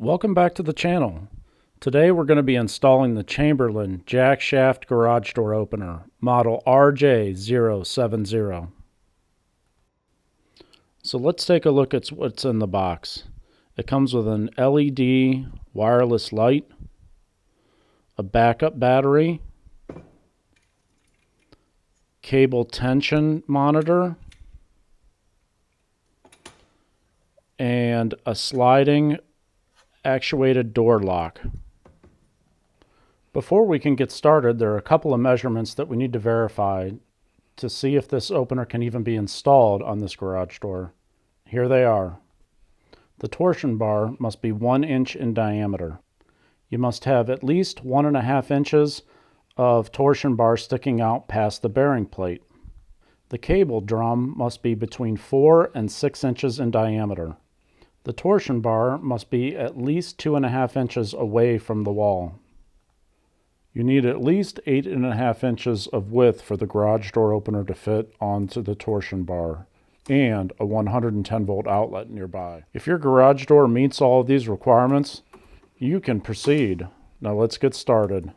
Welcome back to the channel. Today we're going to be installing the Chamberlain Jackshaft garage door opener, model RJ070. So let's take a look at what's in the box. It comes with an LED wireless light, a backup battery, cable tension monitor, and a sliding actuated door lock. Before we can get started, there are a couple of measurements that we need to verify to see if this opener can even be installed on this garage door. Here they are. The torsion bar must be 1 inch in diameter. You must have at least 1.5 inches of torsion bar sticking out past the bearing plate. The cable drum must be between 4 and 6 inches in diameter. The torsion bar must be at least 2.5 inches away from the wall. You need at least 8.5 inches of width for the garage door opener to fit onto the torsion bar, and a 110 volt outlet nearby. If your garage door meets all of these requirements, you can proceed. Now let's get started.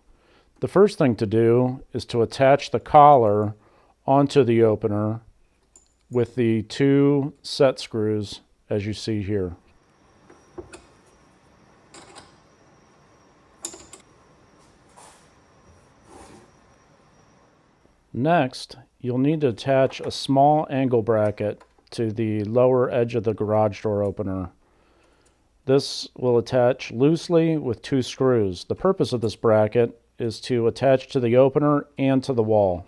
The first thing to do is to attach the collar onto the opener with the 2 set screws as you see here. Next, you'll need to attach a small angle bracket to the lower edge of the garage door opener. This will attach loosely with 2 screws. The purpose of this bracket is to attach to the opener and to the wall.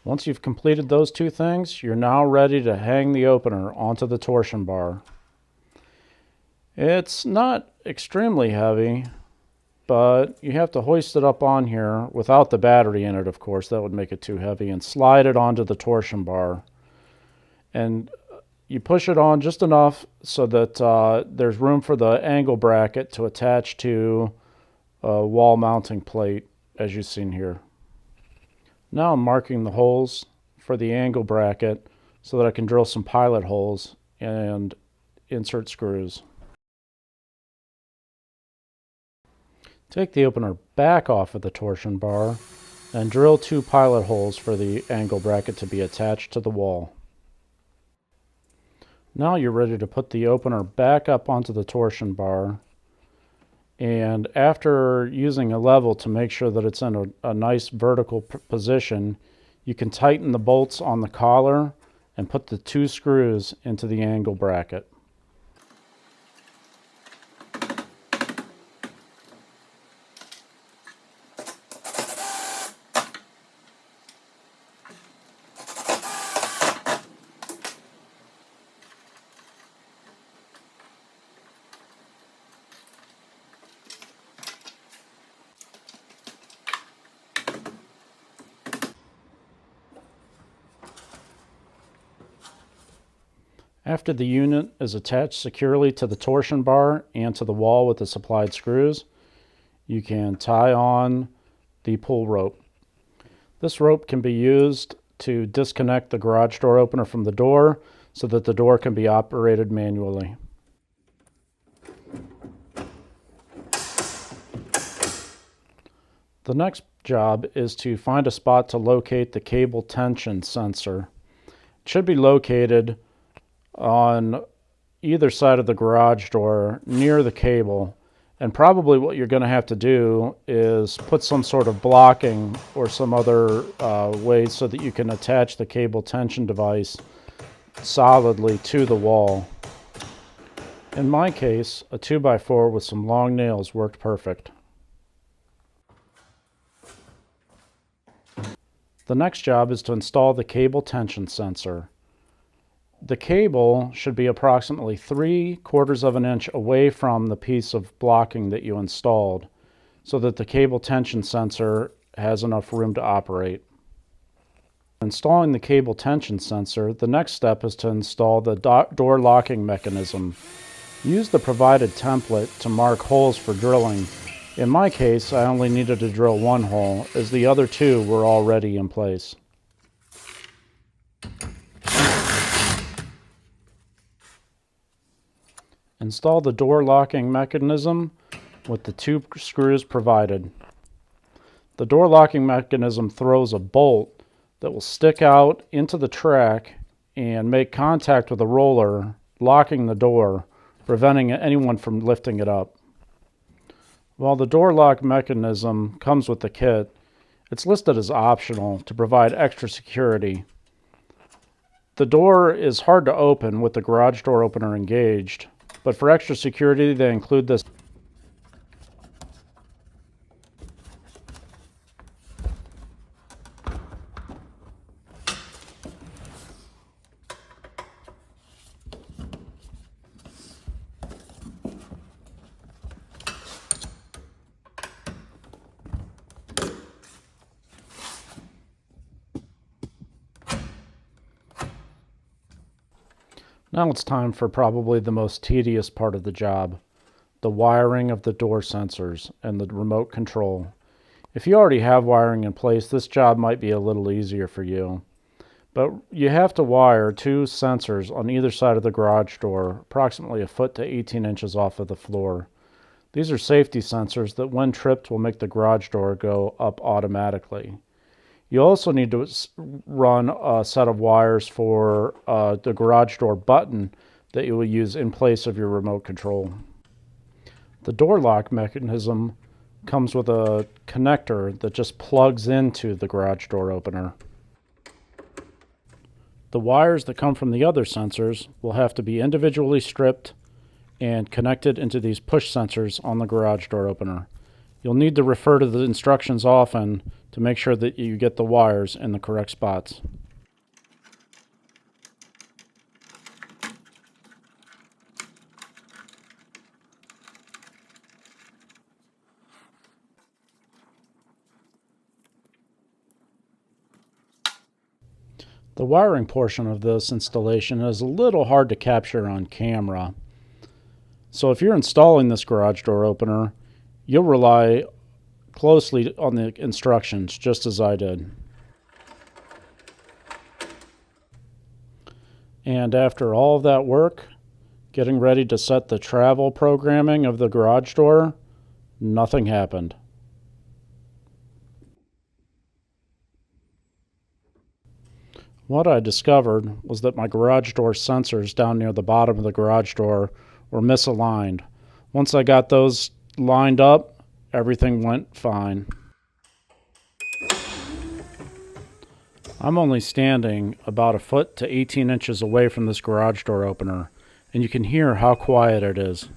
Once you've completed those 2 things, you're now ready to hang the opener onto the torsion bar. It's not extremely heavy, but you have to hoist it up on here without the battery in it, of course. That would make it too heavy, and slide it onto the torsion bar. And you push it on just enough so that there's room for the angle bracket to attach to a wall mounting plate, as you've seen here. Now I'm marking the holes for the angle bracket so that I can drill some pilot holes and insert screws. Take the opener back off of the torsion bar and drill 2 pilot holes for the angle bracket to be attached to the wall. Now you're ready to put the opener back up onto the torsion bar, and after using a level to make sure that it's in a nice vertical position, you can tighten the bolts on the collar and put the 2 screws into the angle bracket. After the unit is attached securely to the torsion bar and to the wall with the supplied screws, you can tie on the pull rope. This rope can be used to disconnect the garage door opener from the door so that the door can be operated manually. The next job is to find a spot to locate the cable tension sensor. It should be located on either side of the garage door near the cable, and probably what you're going to have to do is put some sort of blocking or some other way so that you can attach the cable tension device solidly to the wall. In my case, a 2x4 with some long nails worked perfect. The next job is to install the cable tension sensor. The cable should be approximately 3/4 of an inch away from the piece of blocking that you installed so that the cable tension sensor has enough room to operate. Installing the cable tension sensor, the next step is to install the door locking mechanism. Use the provided template to mark holes for drilling In my case, I only needed to drill one hole, as the other two were already in place. Install the door locking mechanism with the 2 screws provided. The door locking mechanism throws a bolt that will stick out into the track and make contact with the roller, locking the door, preventing anyone from lifting it up. While the door lock mechanism comes with the kit, it's listed as optional to provide extra security. The door is hard to open with the garage door opener engaged, but for extra security they include this. Now it's time for probably the most tedious part of the job, the wiring of the door sensors and the remote control. If you already have wiring in place, this job might be a little easier for you. But you have to wire 2 sensors on either side of the garage door, approximately a foot to 18 inches off of the floor. These are safety sensors that when tripped will make the garage door go up automatically. You also need to run a set of wires for the garage door button that you will use in place of your remote control. The door lock mechanism comes with a connector that just plugs into the garage door opener. The wires that come from the other sensors will have to be individually stripped and connected into these push sensors on the garage door opener. You'll need to refer to the instructions often to make sure that you get the wires in the correct spots. The wiring portion of this installation is a little hard to capture on camera. So if you're installing this garage door opener, you'll rely closely on the instructions, just as I did. And after all of that work, getting ready to set the travel programming of the garage door, nothing happened. What I discovered was that my garage door sensors down near the bottom of the garage door were misaligned. Once I got those lined up, everything went fine. I'm only standing about a foot to 18 inches away from this garage door opener, and you can hear how quiet it is.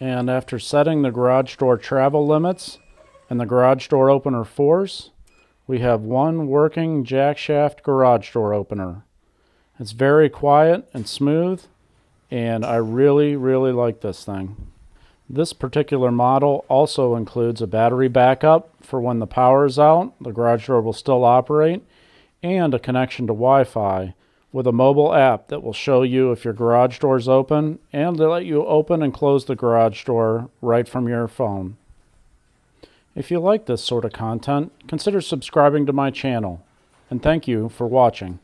And after setting the garage door travel limits and the garage door opener force, we have one working Jackshaft garage door opener. It's very quiet and smooth, and I really like this thing. This particular model also includes a battery backup for when the power is out, the garage door will still operate, and a connection to Wi-Fi with a mobile app that will show you if your garage door is open and to let you open and close the garage door right from your phone. If you like this sort of content, consider subscribing to my channel, and thank you for watching.